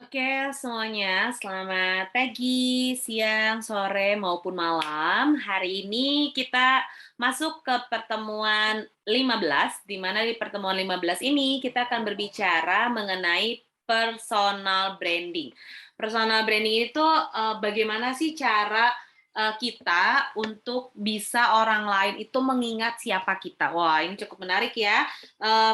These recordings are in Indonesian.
Oke, semuanya, selamat pagi, siang, sore, maupun malam. Hari ini kita masuk ke pertemuan 15, di mana di pertemuan 15 ini kita akan berbicara mengenai personal branding. Personal branding itu bagaimana sih cara kita untuk bisa orang lain itu mengingat siapa kita. Wah, ini cukup menarik ya.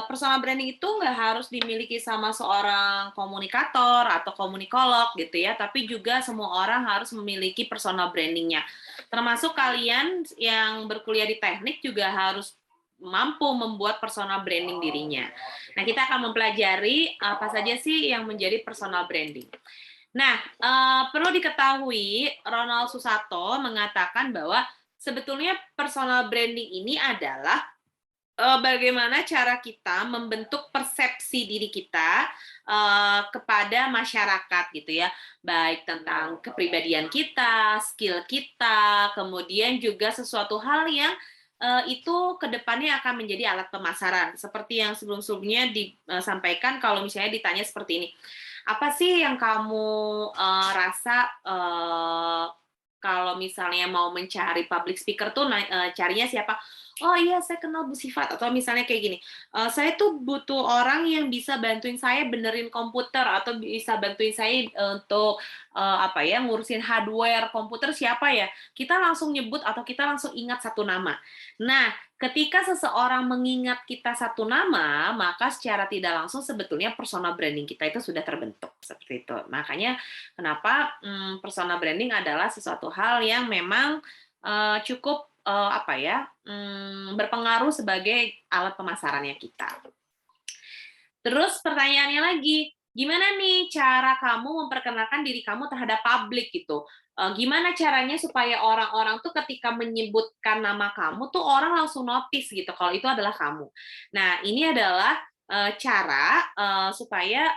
Personal branding itu nggak harus dimiliki sama seorang komunikator atau komunikolog gitu ya, tapi juga semua orang harus memiliki personal brandingnya. Termasuk kalian yang berkuliah di teknik juga harus mampu membuat personal branding dirinya. Nah, kita akan mempelajari apa saja sih yang menjadi personal branding. Nah, perlu diketahui Ronald Susato mengatakan bahwa sebetulnya personal branding ini adalah bagaimana cara kita membentuk persepsi diri kita, kepada masyarakat gitu ya, baik tentang kepribadian kita, skill kita, kemudian juga sesuatu hal yang, itu ke depannya akan menjadi alat pemasaran. Seperti yang sebelum-sebelumnya disampaikan kalau misalnya ditanya seperti ini, "Apa sih yang kamu, rasa, kalau misalnya mau mencari public speaker tuh carinya siapa?" "Oh iya, saya kenal Bu Sifat," atau misalnya kayak gini, "Saya tuh butuh orang yang bisa bantuin saya benerin komputer atau bisa bantuin saya, untuk, apa ya, ngurusin hardware komputer siapa ya?" Kita langsung nyebut atau kita langsung ingat satu nama. Nah, ketika seseorang mengingat kita satu nama, maka secara tidak langsung sebetulnya personal branding kita itu sudah terbentuk, seperti itu. Makanya kenapa, personal branding adalah sesuatu hal yang memang, cukup, apa ya, berpengaruh sebagai alat pemasarannya kita. Terus pertanyaannya lagi, gimana nih cara kamu memperkenalkan diri kamu terhadap publik gitu? Gimana caranya supaya orang-orang tuh ketika menyebutkan nama kamu tuh orang langsung notice gitu kalau itu adalah kamu. Nah, ini adalah, cara, supaya,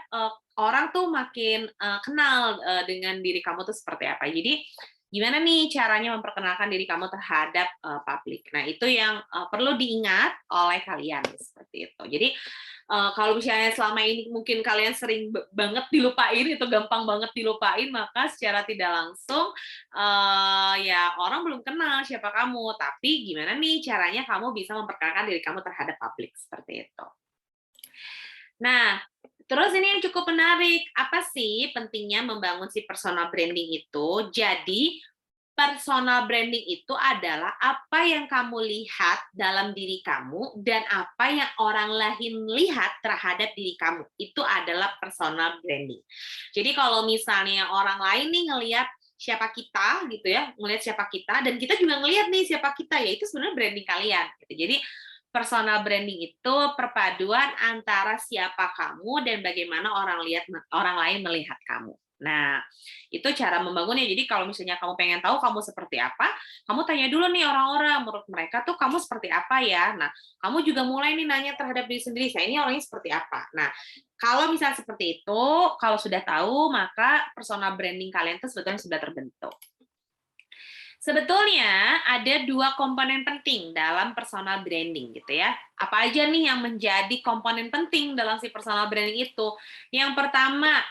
orang tuh makin, kenal, dengan diri kamu tuh seperti apa. Jadi, gimana nih caranya memperkenalkan diri kamu terhadap, publik. Nah, itu yang, perlu diingat oleh kalian, seperti itu. Jadi, kalau misalnya selama ini mungkin kalian sering banget dilupain, itu gampang banget dilupain, maka secara tidak langsung, ya orang belum kenal siapa kamu, tapi gimana nih caranya kamu bisa memperkenalkan diri kamu terhadap publik, seperti itu. Nah, terus ini yang cukup menarik, apa sih pentingnya membangun si personal branding itu? Jadi, personal branding itu adalah apa yang kamu lihat dalam diri kamu dan apa yang orang lain lihat terhadap diri kamu. Itu adalah personal branding. Jadi kalau misalnya orang lain nih ngelihat siapa kita gitu ya, ngelihat siapa kita dan kita juga ngelihat nih siapa kita ya itu sebenarnya branding kalian gitu. Jadi personal branding itu perpaduan antara siapa kamu dan bagaimana orang lain melihat kamu. Nah, itu cara membangunnya. Jadi kalau misalnya kamu pengen tahu kamu seperti apa, kamu tanya dulu nih orang-orang, menurut mereka tuh kamu seperti apa ya? Nah, kamu juga mulai nih nanya terhadap diri sendiri, saya ini orangnya seperti apa? Nah, kalau misalnya seperti itu, kalau sudah tahu, maka personal branding kalian tuh sebetulnya sudah terbentuk. Sebetulnya ada dua komponen penting dalam personal branding gitu ya. Apa aja nih yang menjadi komponen penting dalam si personal branding itu? Yang pertama,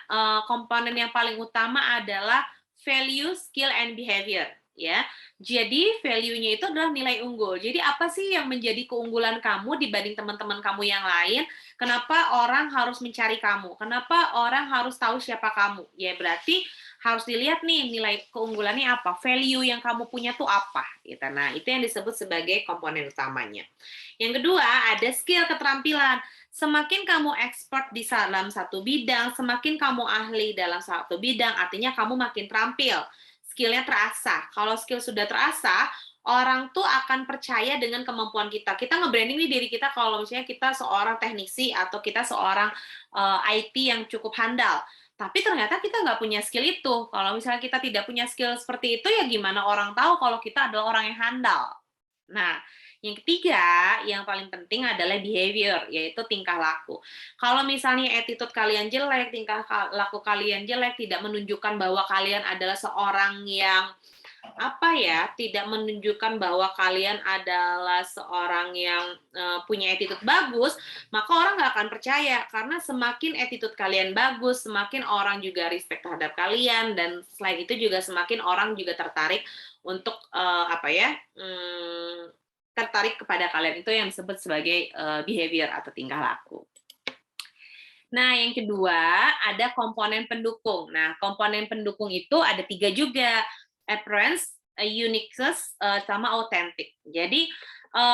komponen yang paling utama adalah value, skill, and behavior ya. Jadi value-nya itu adalah nilai unggul. Jadi apa sih yang menjadi keunggulan kamu dibanding teman-teman kamu yang lain? Kenapa orang harus mencari kamu? Kenapa orang harus tahu siapa kamu? Ya berarti harus dilihat nih nilai keunggulannya apa, value yang kamu punya tuh apa, gitu. Nah, itu yang disebut sebagai komponen utamanya. Yang kedua, ada skill keterampilan. Semakin kamu expert di dalam satu bidang, semakin kamu ahli dalam satu bidang, artinya kamu makin terampil. Skillnya terasa. Kalau skill sudah terasa, orang tuh akan percaya dengan kemampuan kita. Kita nge-branding nih diri kita kalau misalnya kita seorang teknisi atau kita seorang IT yang cukup handal. Tapi ternyata kita nggak punya skill itu. Kalau misalnya kita tidak punya skill seperti itu, ya gimana orang tahu kalau kita adalah orang yang handal. Nah, yang ketiga, yang paling penting adalah behavior, yaitu tingkah laku. Kalau misalnya attitude kalian jelek, tingkah laku kalian jelek, tidak menunjukkan bahwa kalian adalah seorang yang tidak menunjukkan bahwa kalian adalah seorang yang punya attitude bagus, maka orang nggak akan percaya karena semakin attitude kalian bagus, semakin orang juga respect terhadap kalian dan selain itu juga semakin orang juga tertarik untuk tertarik kepada kalian itu yang disebut sebagai behavior atau tingkah laku. Nah, yang kedua ada komponen pendukung. Nah, komponen pendukung itu ada 3 juga, appearance, uniqueness, sama authentic. Jadi,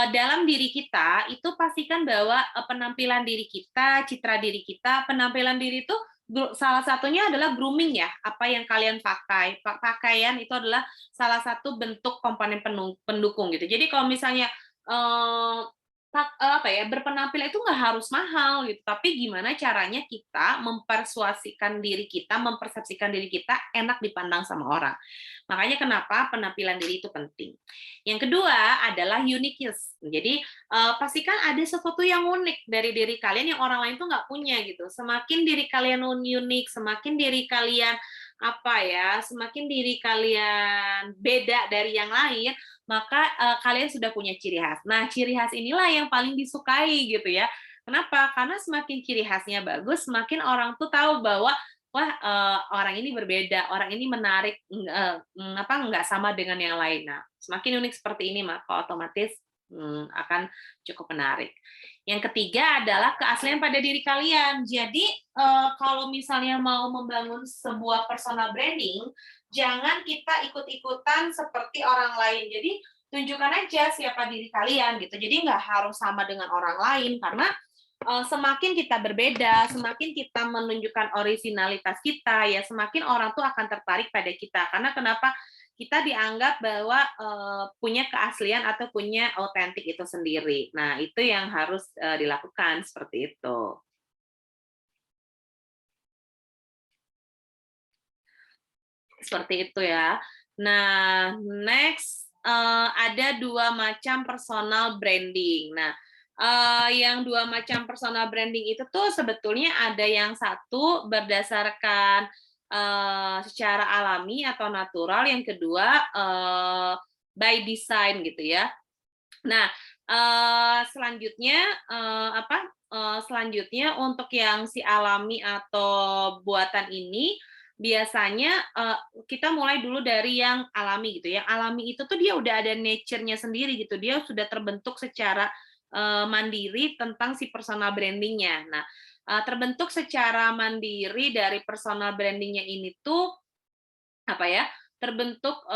dalam diri kita itu pastikan bahwa penampilan diri kita, citra diri kita, penampilan diri itu salah satunya adalah grooming ya, apa yang kalian pakai. Pakaian itu adalah salah satu bentuk komponen pendukung gitu. Jadi kalau misalnya, eee berpenampilan itu nggak harus mahal gitu, tapi gimana caranya kita mempersuasikan diri kita, mempersepsikan diri kita enak dipandang sama orang. Makanya kenapa penampilan diri itu penting. Yang kedua adalah uniqueness. Jadi, pastikan ada sesuatu yang unik dari diri kalian yang orang lain tuh nggak punya gitu. Semakin diri kalian unik, semakin diri kalian semakin diri kalian beda dari yang lain, maka kalian sudah punya ciri khas. Nah, ciri khas inilah yang paling disukai gitu ya. Kenapa? Karena semakin ciri khasnya bagus, semakin orang tuh tahu bahwa wah orang ini berbeda, orang ini menarik, nggak sama dengan yang lain. Nah, semakin unik seperti ini maka otomatis akan cukup menarik. Yang ketiga adalah keaslian pada diri kalian. Jadi kalau misalnya mau membangun sebuah personal branding, jangan kita ikut-ikutan seperti orang lain. Jadi tunjukkan aja siapa diri kalian gitu. Jadi nggak harus sama dengan orang lain karena semakin kita berbeda, semakin kita menunjukkan originalitas kita, ya semakin orang tuh akan tertarik pada kita. Karena kenapa? Kita dianggap bahwa punya keaslian atau punya autentik itu sendiri. Nah, itu yang harus dilakukan seperti itu. Seperti itu ya. Nah, next ada 2 macam personal branding. Nah, yang 2 macam personal branding itu tuh sebetulnya ada yang satu berdasarkan secara alami atau natural, yang kedua by design gitu ya. Nah, selanjutnya selanjutnya untuk yang si alami atau buatan ini biasanya kita mulai dulu dari yang alami gitu ya. Alami itu tuh dia udah ada nature-nya sendiri gitu. Dia sudah terbentuk secara mandiri tentang si personal branding-nya. Nah, terbentuk secara mandiri dari personal branding-nya ini tuh terbentuk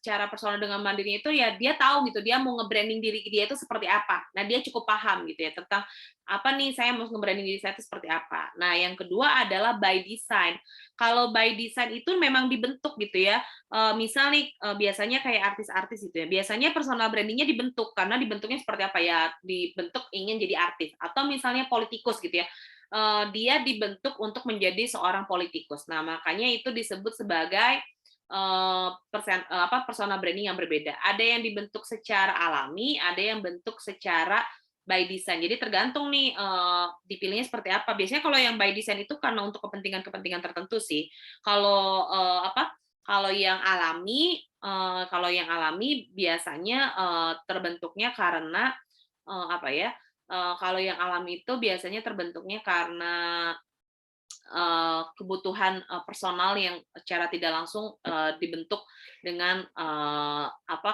secara personal dengan mandirinya itu ya dia tahu gitu, dia mau nge-branding diri dia itu seperti apa. Nah, dia cukup paham gitu ya tentang apa nih saya mau nge-branding diri saya itu seperti apa. Nah, yang kedua adalah by design. Kalau by design itu memang dibentuk gitu ya. Misal nih biasanya kayak artis-artis gitu ya. Biasanya personal brandingnya dibentuk karena dibentuknya seperti apa ya? Dibentuk ingin jadi artis atau misalnya politikus gitu ya. Dia dibentuk untuk menjadi seorang politikus. Nah, makanya itu disebut sebagai personal branding yang berbeda. Ada yang dibentuk secara alami, ada yang bentuk secara by design. Jadi tergantung nih dipilihnya seperti apa. Biasanya kalau yang by design itu karena untuk kepentingan-kepentingan tertentu sih. Kalau kalau yang alami biasanya terbentuknya karena kalau yang alami itu biasanya terbentuknya karena kebutuhan personal yang secara tidak langsung dibentuk dengan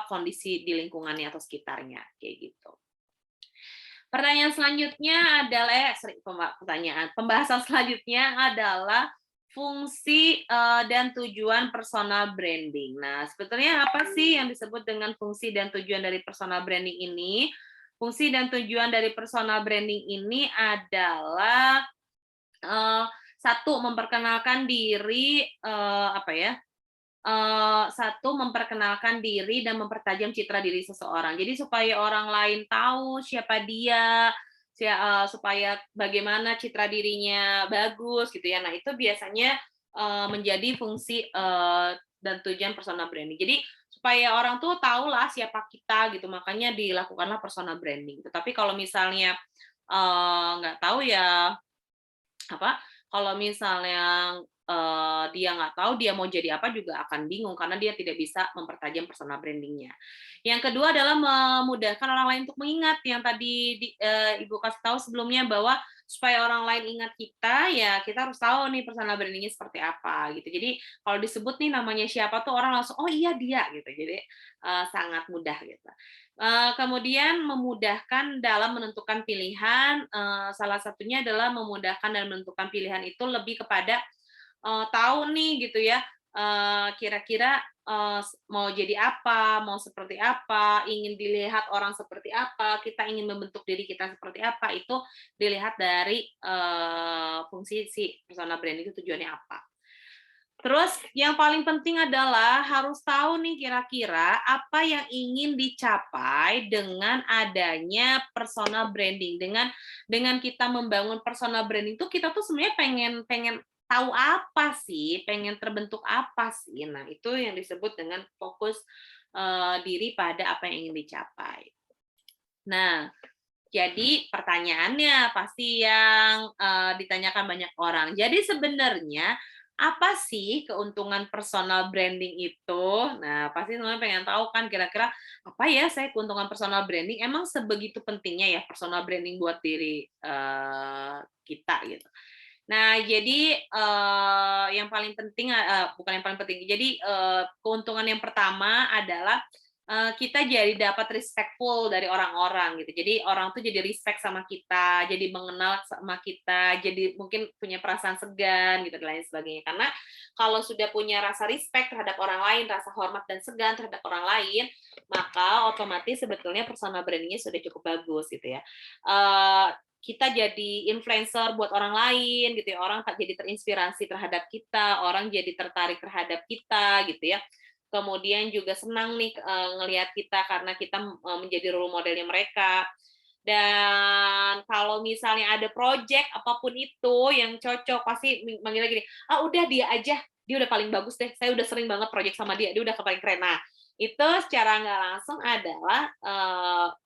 kondisi di lingkungannya atau sekitarnya kayak gitu. Pertanyaan selanjutnya adalah pembahasan selanjutnya adalah fungsi dan tujuan personal branding. Nah, sebetulnya apa sih yang disebut dengan fungsi dan tujuan dari personal branding ini? Fungsi dan tujuan dari personal branding ini adalah satu memperkenalkan diri memperkenalkan diri dan mempertajam citra diri seseorang. Jadi supaya orang lain tahu siapa dia, supaya bagaimana citra dirinya bagus gitu ya. Nah, itu biasanya menjadi fungsi dan tujuan personal branding. Jadi supaya orang tuh tahulah siapa kita gitu, makanya dilakukanlah personal branding. Tetapi kalau misalnya nggak tahu ya Kalau misalnya, dia nggak tahu dia mau jadi apa juga akan bingung karena dia tidak bisa mempertajam personal branding-nya. Yang kedua adalah memudahkan orang lain untuk mengingat yang tadi Ibu kasih tahu sebelumnya bahwa supaya orang lain ingat kita, ya kita harus tahu nih personal branding-nya seperti apa gitu. Jadi kalau disebut nih namanya siapa tuh orang langsung, "Oh iya dia," gitu. Jadi, sangat mudah gitu. Kemudian memudahkan dalam menentukan pilihan, salah satunya adalah memudahkan dalam menentukan pilihan itu lebih kepada, tahu nih gitu ya, kira-kira, mau jadi apa, mau seperti apa, ingin dilihat orang seperti apa, kita ingin membentuk diri kita seperti apa, itu dilihat dari, fungsi si personal branding itu tujuannya apa. Terus yang paling penting adalah harus tahu nih kira-kira apa yang ingin dicapai dengan adanya personal branding. Dengan kita membangun personal branding itu kita tuh sebenarnya pengen pengen tahu apa sih, pengen terbentuk apa sih. Nah, itu yang disebut dengan fokus diri pada apa yang ingin dicapai. Nah, jadi pertanyaannya pasti yang, ditanyakan banyak orang. Jadi sebenarnya apa sih keuntungan personal branding itu? Nah, pasti semuanya pengen tahu kan kira-kira apa ya saya keuntungan personal branding, emang sebegitu pentingnya ya personal branding buat diri, kita gitu. Nah, jadi, yang paling penting, bukan yang paling penting, jadi, keuntungan yang pertama adalah, kita jadi dapat respectful dari orang-orang gitu. Jadi orang tuh jadi respect sama kita, jadi mengenal sama kita, jadi mungkin punya perasaan segan gitu dan lain sebagainya. Karena kalau sudah punya rasa respect terhadap orang lain, rasa hormat dan segan terhadap orang lain, maka otomatis sebetulnya personal branding-nya sudah cukup bagus gitu ya. Eee, kita jadi influencer buat orang lain gitu ya, orang jadi terinspirasi terhadap kita, orang jadi tertarik terhadap kita gitu ya. Kemudian juga senang nih, ngelihat kita karena kita, menjadi role modelnya mereka. Dan kalau misalnya ada project apapun itu yang cocok, pasti manggilnya gini, "Ah, udah dia aja, dia udah paling bagus deh, saya udah sering banget project sama dia udah paling keren." Nah, itu secara nggak langsung adalah,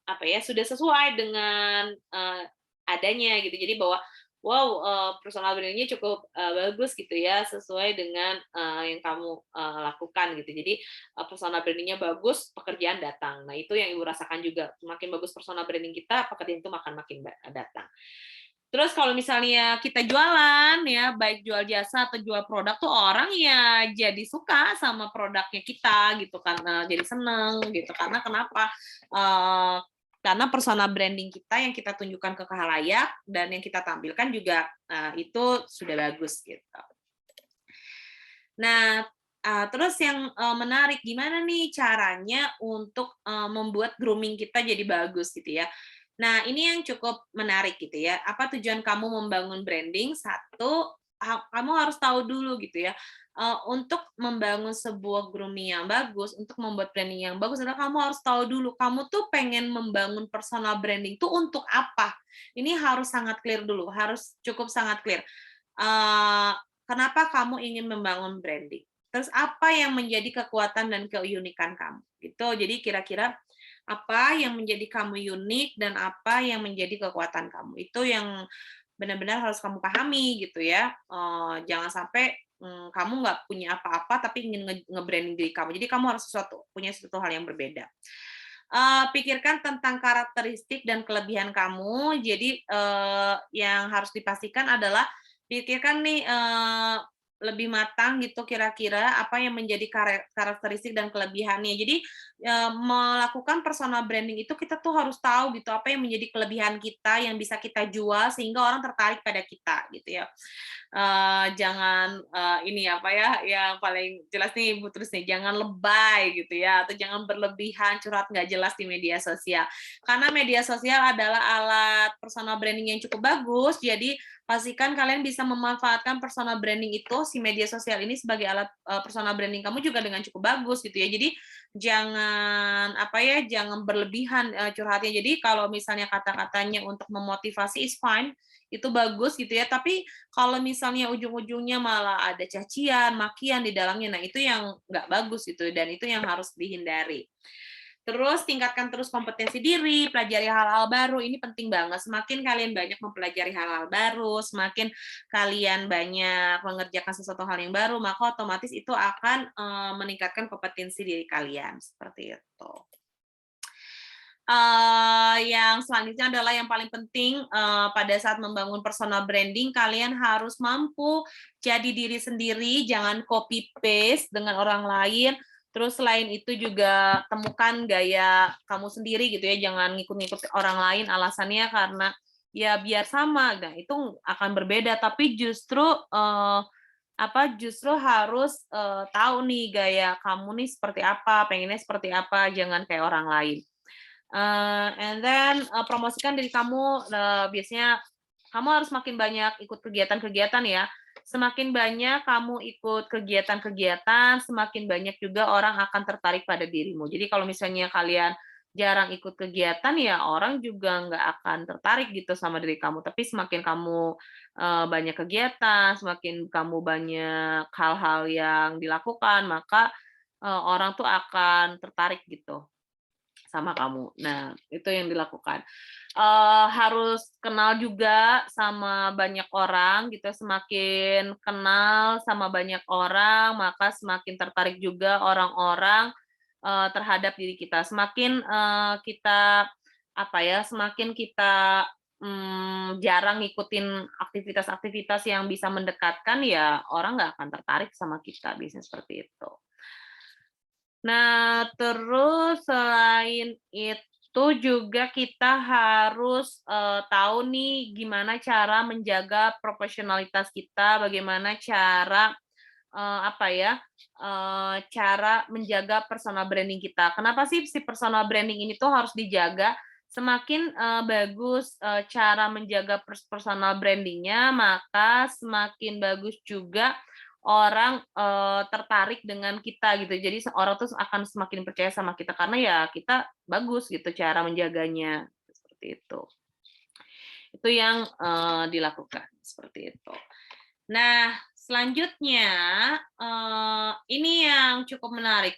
apa ya, sudah sesuai dengan, adanya gitu. Jadi bahwa, wow, personal branding-nya cukup, bagus gitu ya, sesuai dengan, yang kamu, lakukan gitu. Jadi, personal branding-nya bagus, pekerjaan datang. Nah, itu yang Ibu rasakan juga, semakin bagus personal branding kita, pekerjaan itu akan makin datang. Terus kalau misalnya kita jualan ya, baik jual jasa atau jual produk tuh orang ya jadi suka sama produknya kita gitu kan, jadi seneng gitu. Karena kenapa? Eee, karena personal branding kita yang kita tunjukkan ke khalayak dan yang kita tampilkan juga, itu sudah bagus gitu. Nah, terus yang, menarik, gimana nih caranya untuk, membuat grooming kita jadi bagus gitu ya. Nah, ini yang cukup menarik gitu ya. Apa tujuan kamu membangun branding? Satu, kamu harus tahu dulu gitu ya, untuk membangun sebuah grooming yang bagus, untuk membuat branding yang bagus adalah kamu harus tahu dulu, kamu tuh pengen membangun personal branding tuh untuk apa? Ini harus sangat clear dulu, harus cukup sangat clear. Eee, kenapa kamu ingin membangun branding? Terus apa yang menjadi kekuatan dan keunikan kamu? Gitu. Jadi kira-kira apa yang menjadi kamu unik dan apa yang menjadi kekuatan kamu. Itu yang benar-benar harus kamu pahami gitu ya. Jangan sampai, kamu nggak punya apa-apa tapi ingin nge-branding diri kamu. Jadi kamu harus punya sesuatu hal yang berbeda. Pikirkan tentang karakteristik dan kelebihan kamu. Jadi, yang harus dipastikan adalah pikirkan nih, lebih matang gitu kira-kira apa yang menjadi karakteristik dan kelebihannya. Jadi, melakukan personal branding itu kita tuh harus tahu gitu apa yang menjadi kelebihan kita yang bisa kita jual sehingga orang tertarik pada kita gitu ya. Jangan, ini apa ya, yang paling jelas nih Ibu tulis nih, jangan lebay gitu ya, atau jangan berlebihan curhat nggak jelas di media sosial. Karena media sosial adalah alat personal branding yang cukup bagus, jadi pastikan kalian bisa memanfaatkan personal branding itu, si media sosial ini sebagai alat, personal branding kamu juga dengan cukup bagus gitu ya. Jadi jangan, apa ya, jangan berlebihan, curhatnya. Jadi kalau misalnya kata-katanya untuk memotivasi is fine, itu bagus gitu ya, tapi kalau misalnya ujung-ujungnya malah ada cacian, makian di dalamnya, nah itu yang nggak bagus gitu dan itu yang harus dihindari. Terus tingkatkan terus kompetensi diri, pelajari hal-hal baru, ini penting banget. Semakin kalian banyak mempelajari hal-hal baru, semakin kalian banyak mengerjakan sesuatu hal yang baru, maka otomatis itu akan meningkatkan kompetensi diri kalian, seperti itu. Yang selanjutnya adalah yang paling penting pada saat membangun personal branding, kalian harus mampu jadi diri sendiri, jangan copy paste dengan orang lain. Terus selain itu juga temukan gaya kamu sendiri gitu ya, jangan ngikut-ngikut orang lain alasannya karena ya biar sama. Nah, itu akan berbeda, tapi justru justru harus tahu nih gaya kamu nih seperti apa, pengennya seperti apa, jangan kayak orang lain. And then promosikan diri kamu, biasanya kamu harus makin banyak ikut kegiatan-kegiatan ya. Semakin banyak kamu ikut kegiatan-kegiatan, semakin banyak juga orang akan tertarik pada dirimu. Jadi kalau misalnya kalian jarang ikut kegiatan, ya orang juga nggak akan tertarik gitu sama diri kamu. Tapi semakin kamu banyak kegiatan, semakin kamu banyak hal-hal yang dilakukan, maka orang tuh akan tertarik gitu sama kamu. Nah, itu yang dilakukan. Harus kenal juga sama banyak orang gitu, semakin kenal sama banyak orang, maka semakin tertarik juga orang-orang terhadap diri kita. Semakin kita semakin kita jarang ngikutin aktivitas-aktivitas yang bisa mendekatkan, ya orang nggak akan tertarik sama kita, biasanya seperti itu. Nah, terus selain itu juga kita harus, tahu nih gimana cara menjaga profesionalitas kita, bagaimana cara, cara menjaga personal branding kita. Kenapa sih si personal branding ini tuh harus dijaga? Semakin, bagus, cara menjaga personal branding-nya, maka semakin bagus juga orang, tertarik dengan kita gitu. Jadi orang tuh akan semakin percaya sama kita karena ya kita bagus gitu cara menjaganya, seperti itu. Itu yang, dilakukan, seperti itu. Nah, selanjutnya, ini yang cukup menarik.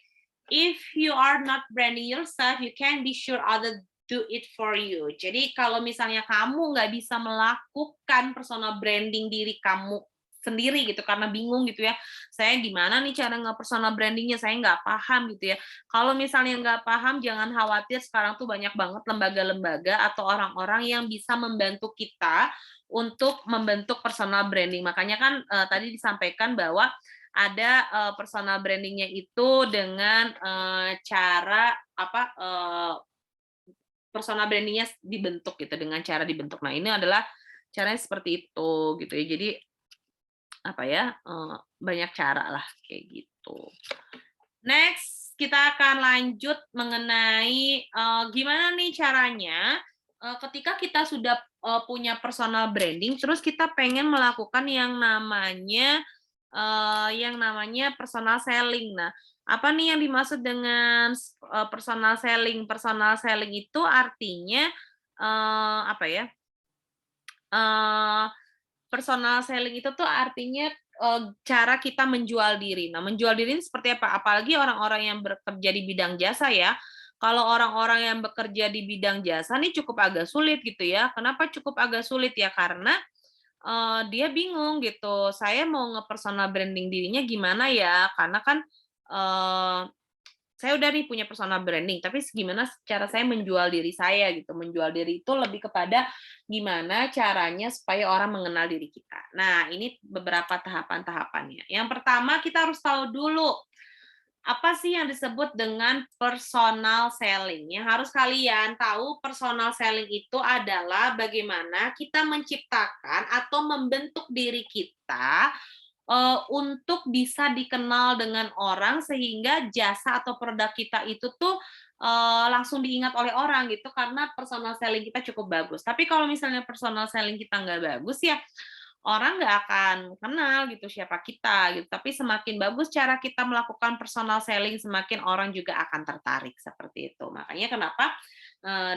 If you are not branding yourself, you can be sure other do it for you. Jadi kalau misalnya kamu nggak bisa melakukan personal branding diri kamu sendiri gitu karena bingung gitu ya, saya gimana nih cara nge-personal branding-nya, saya nggak paham gitu ya. Kalau misalnya nggak paham, jangan khawatir, sekarang tuh banyak banget lembaga-lembaga atau orang-orang yang bisa membantu kita untuk membentuk personal branding. Makanya kan tadi disampaikan bahwa ada personal branding-nya itu dengan cara personal branding-nya dibentuk gitu dengan cara dibentuk. Nah, ini adalah caranya seperti itu gitu ya. Jadi banyak cara lah kayak gitu. Next, kita akan lanjut mengenai gimana nih caranya ketika kita sudah punya personal branding, terus kita pengen melakukan yang namanya personal selling. Nah, apa nih yang dimaksud dengan personal selling? Personal selling itu artinya eh, apa ya? Eh, Personal selling itu tuh artinya, cara kita menjual diri. Nah, menjual diri ini seperti apa? Apalagi orang-orang yang bekerja di bidang jasa ya. Kalau orang-orang yang bekerja di bidang jasa nih cukup agak sulit gitu ya. Kenapa cukup agak sulit ya? Karena, dia bingung gitu, saya mau nge-personal branding dirinya gimana ya? Karena kan, eee saya udah nih punya personal branding, tapi gimana cara saya menjual diri saya gitu. Menjual diri itu lebih kepada gimana caranya supaya orang mengenal diri kita. Nah, ini beberapa tahapan-tahapannya. Yang pertama kita harus tahu dulu apa sih yang disebut dengan personal selling. Yang harus kalian tahu personal selling itu adalah bagaimana kita menciptakan atau membentuk diri kita untuk bisa dikenal dengan orang sehingga jasa atau produk kita itu tuh, langsung diingat oleh orang gitu karena personal selling kita cukup bagus. Tapi kalau misalnya personal selling kita nggak bagus ya, orang nggak akan kenal gitu siapa kita gitu. Tapi semakin bagus cara kita melakukan personal selling, semakin orang juga akan tertarik, seperti itu. Makanya kenapa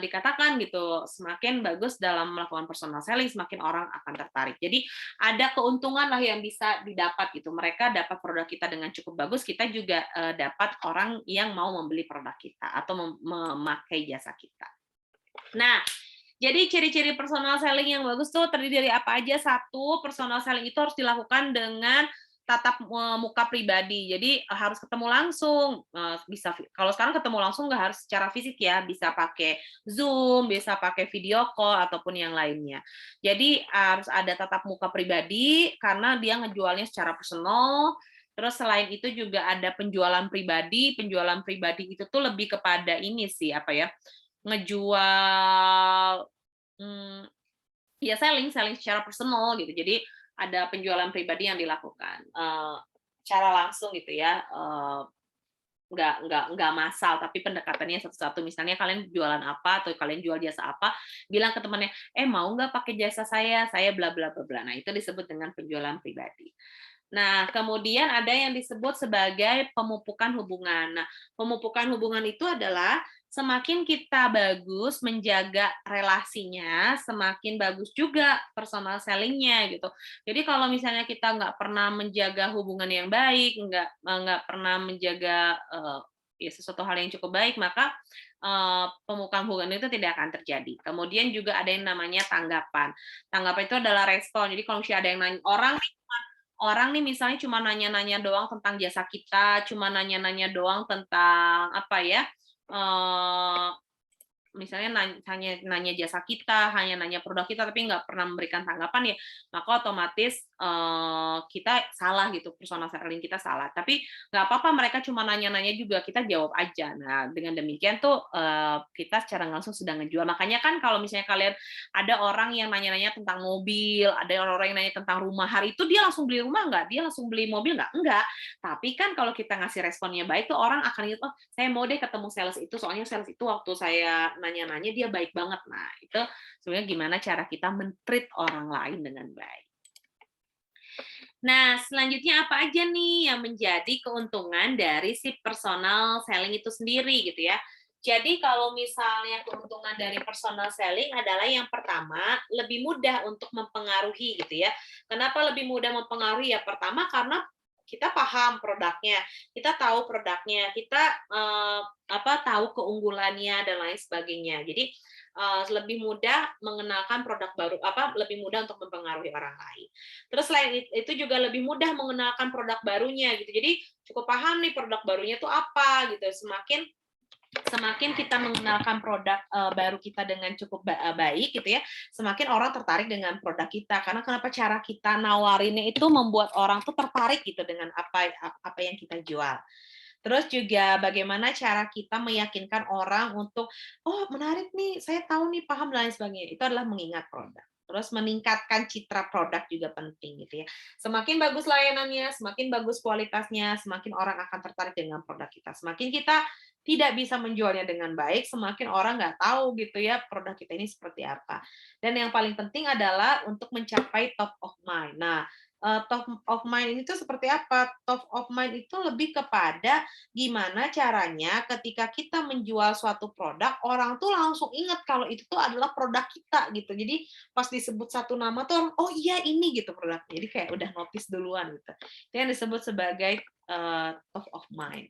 dikatakan gitu, semakin bagus dalam melakukan personal selling, semakin orang akan tertarik. Jadi ada keuntungan lah yang bisa didapat gitu. Mereka dapat produk kita dengan cukup bagus, kita juga dapat orang yang mau membeli produk kita atau memakai jasa kita. Nah, jadi ciri-ciri personal selling yang bagus tuh terdiri dari apa aja? Satu, personal selling itu harus dilakukan dengan tatap muka pribadi. Jadi harus ketemu langsung. Bisa kalau sekarang ketemu langsung nggak harus secara fisik ya, bisa pakai Zoom, bisa pakai video call ataupun yang lainnya. Jadi harus ada tatap muka pribadi karena dia ngejualnya secara personal. Terus selain itu juga ada penjualan pribadi. Penjualan pribadi itu tuh lebih kepada ini sih, apa ya? Ngejual ya selling secara personal gitu. Jadi ada penjualan pribadi yang dilakukan secara langsung gitu ya, nggak massal, tapi pendekatannya satu-satu. Misalnya kalian jualan apa atau kalian jual jasa apa, bilang ke temannya, mau nggak pakai jasa saya bla bla bla bla. Nah itu disebut dengan penjualan pribadi. Nah, kemudian ada yang disebut sebagai pemupukan hubungan. Nah, pemupukan hubungan itu adalah semakin kita bagus menjaga relasinya, semakin bagus juga personal selling-nya gitu. Jadi kalau misalnya kita nggak pernah menjaga hubungan yang baik, nggak pernah menjaga ya sesuatu hal yang cukup baik, maka pemupukan hubungan itu tidak akan terjadi. Kemudian juga ada yang namanya tanggapan. Tanggapan itu adalah respon. Jadi kalau misalnya ada yang nanya, orang nih misalnya cuma nanya-nanya doang tentang jasa kita, cuma nanya-nanya doang tentang apa ya, misalnya nanya jasa kita, hanya nanya produk kita, tapi nggak pernah memberikan tanggapan ya, maka otomatis kita salah gitu, personal selling kita salah. Tapi nggak apa-apa, mereka cuma nanya-nanya juga, kita jawab aja. Nah, dengan demikian tuh kita secara langsung sedang ngejual. Makanya kan kalau misalnya kalian ada orang yang nanya-nanya tentang mobil, ada orang yang nanya tentang rumah, hari itu dia langsung beli rumah nggak? Dia langsung beli mobil nggak? Enggak. Tapi kan kalau kita ngasih responnya baik tuh orang akan ingat, oh saya mau deh ketemu sales itu, soalnya sales itu waktu saya nanya-nanya dia baik banget. Nah, itu sebenarnya gimana cara kita men-treat orang lain dengan baik. Nah, selanjutnya apa aja nih yang menjadi keuntungan dari si personal selling itu sendiri gitu ya. Jadi kalau misalnya keuntungan dari personal selling adalah yang pertama, lebih mudah untuk mempengaruhi gitu ya. Kenapa lebih mudah mempengaruhi? Ya pertama karena kita paham produknya, kita tahu produknya, kita tahu keunggulannya dan lain sebagainya. Jadi lebih mudah mengenalkan produk baru, lebih mudah untuk mempengaruhi orang lain. Terus selain itu juga lebih mudah mengenalkan produk barunya gitu. Jadi cukup paham nih produk barunya itu apa gitu. Semakin kita mengenalkan produk baru kita dengan cukup baik gitu ya, semakin orang tertarik dengan produk kita. Karena kenapa cara kita nawarinnya itu membuat orang tuh tertarik gitu dengan apa yang kita jual. Terus juga bagaimana cara kita meyakinkan orang untuk, oh menarik nih, saya tahu nih, paham dan lain sebagainya. Itu adalah mengingat produk. Terus meningkatkan citra produk juga penting gitu ya. Semakin bagus layanannya, semakin bagus kualitasnya, semakin orang akan tertarik dengan produk kita. Semakin kita tidak bisa menjualnya dengan baik, semakin orang nggak tahu gitu ya produk kita ini seperti apa. Dan yang paling penting adalah untuk mencapai top of mind. Nah, top of mind ini tuh seperti apa? Top of mind itu lebih kepada gimana caranya ketika kita menjual suatu produk, orang tuh langsung ingat kalau itu tuh adalah produk kita gitu. Jadi pas disebut satu nama tuh orang, oh iya ini gitu produknya. Jadi kayak udah notice duluan gitu. Itu yang disebut sebagai top of mind.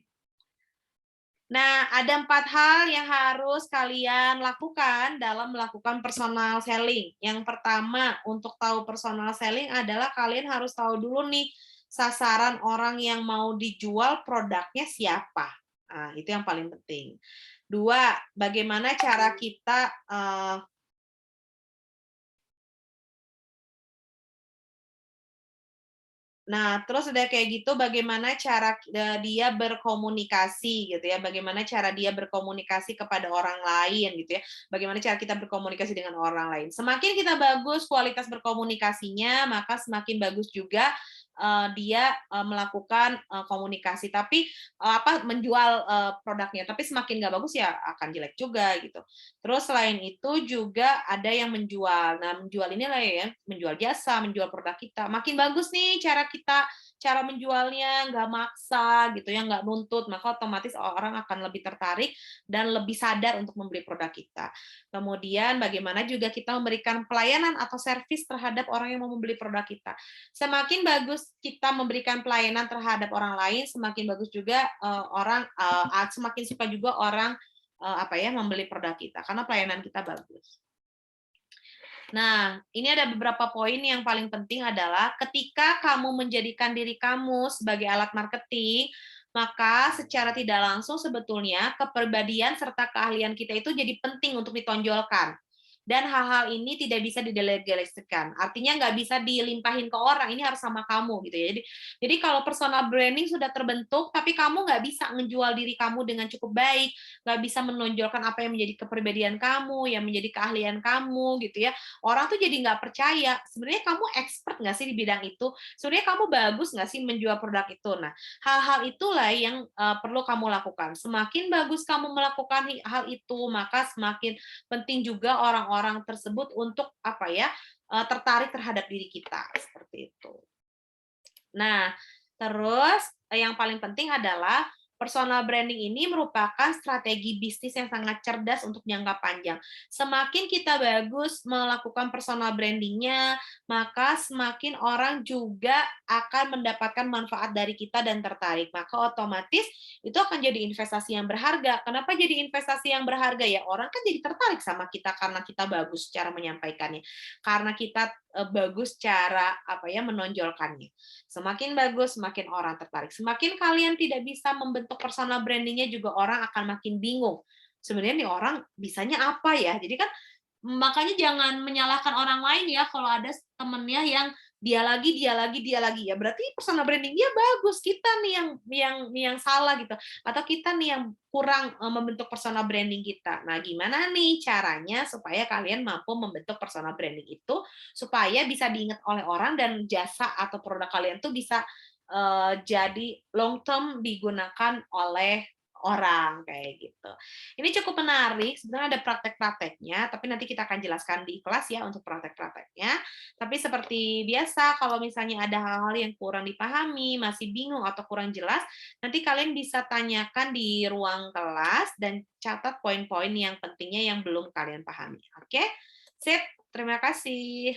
Nah, ada 4 hal yang harus kalian lakukan dalam melakukan personal selling. Yang pertama, untuk tahu personal selling adalah kalian harus tahu dulu nih, sasaran orang yang mau dijual produknya siapa. Nah, itu yang paling penting. 2, bagaimana cara kita Nah, terus udah kayak gitu bagaimana cara dia berkomunikasi gitu ya, bagaimana cara dia berkomunikasi kepada orang lain gitu ya, bagaimana cara kita berkomunikasi dengan orang lain. Semakin kita bagus kualitas berkomunikasinya, maka semakin bagus juga dia melakukan komunikasi, tapi menjual produknya. Tapi semakin nggak bagus ya akan jelek juga gitu. Terus selain itu juga ada yang menjual. Nah, menjual inilah ya, menjual jasa, menjual produk kita. Makin bagus nih cara menjualnya, nggak maksa gitu ya, nggak nuntut, maka otomatis orang akan lebih tertarik dan lebih sadar untuk membeli produk kita. Kemudian bagaimana juga kita memberikan pelayanan atau servis terhadap orang yang mau membeli produk kita. Semakin bagus kita memberikan pelayanan terhadap orang lain, semakin bagus juga semakin suka juga orang membeli produk kita karena pelayanan kita bagus. Nah, ini ada beberapa poin yang paling penting adalah ketika kamu menjadikan diri kamu sebagai alat marketing, maka secara tidak langsung sebetulnya kepribadian serta keahlian kita itu jadi penting untuk ditonjolkan. Dan hal-hal ini tidak bisa didelegasikan. Artinya nggak bisa dilimpahin ke orang, ini harus sama kamu gitu ya. Jadi kalau personal branding sudah terbentuk, tapi kamu nggak bisa menjual diri kamu dengan cukup baik, nggak bisa menonjolkan apa yang menjadi kepribadian kamu, yang menjadi keahlian kamu gitu ya, orang tuh jadi nggak percaya, sebenarnya kamu expert nggak sih di bidang itu? Sebenarnya kamu bagus nggak sih menjual produk itu? Nah, hal-hal itulah yang perlu kamu lakukan. Semakin bagus kamu melakukan hal itu, maka semakin penting juga orang-orang tersebut untuk tertarik terhadap diri kita seperti itu. Nah, terus yang paling penting adalah personal branding ini merupakan strategi bisnis yang sangat cerdas untuk jangka panjang. Semakin kita bagus melakukan personal branding-nya, maka semakin orang juga akan mendapatkan manfaat dari kita dan tertarik. Maka otomatis itu akan jadi investasi yang berharga. Kenapa jadi investasi yang berharga? Ya orang kan jadi tertarik sama kita karena kita bagus cara menyampaikannya. Karena kita bagus cara menonjolkannya. Semakin bagus, semakin orang tertarik. Semakin kalian tidak bisa membentuk personal branding-nya juga orang akan makin bingung. Sebenarnya nih orang bisanya apa ya? Jadi kan makanya jangan menyalahkan orang lain ya kalau ada temennya yang dia lagi, dia lagi, dia lagi. Ya berarti personal branding dia bagus, kita nih yang salah gitu. Atau kita nih yang kurang membentuk personal branding kita. Nah, gimana nih caranya supaya kalian mampu membentuk personal branding itu supaya bisa diingat oleh orang dan jasa atau produk kalian tuh bisa jadi long term digunakan oleh orang kayak gitu. Ini cukup menarik, sebenarnya ada praktek-prakteknya, tapi nanti kita akan jelaskan di kelas ya untuk praktek-prakteknya. Tapi seperti biasa, kalau misalnya ada hal-hal yang kurang dipahami, masih bingung atau kurang jelas, nanti kalian bisa tanyakan di ruang kelas dan catat poin-poin yang pentingnya yang belum kalian pahami. Oke? Sip, terima kasih.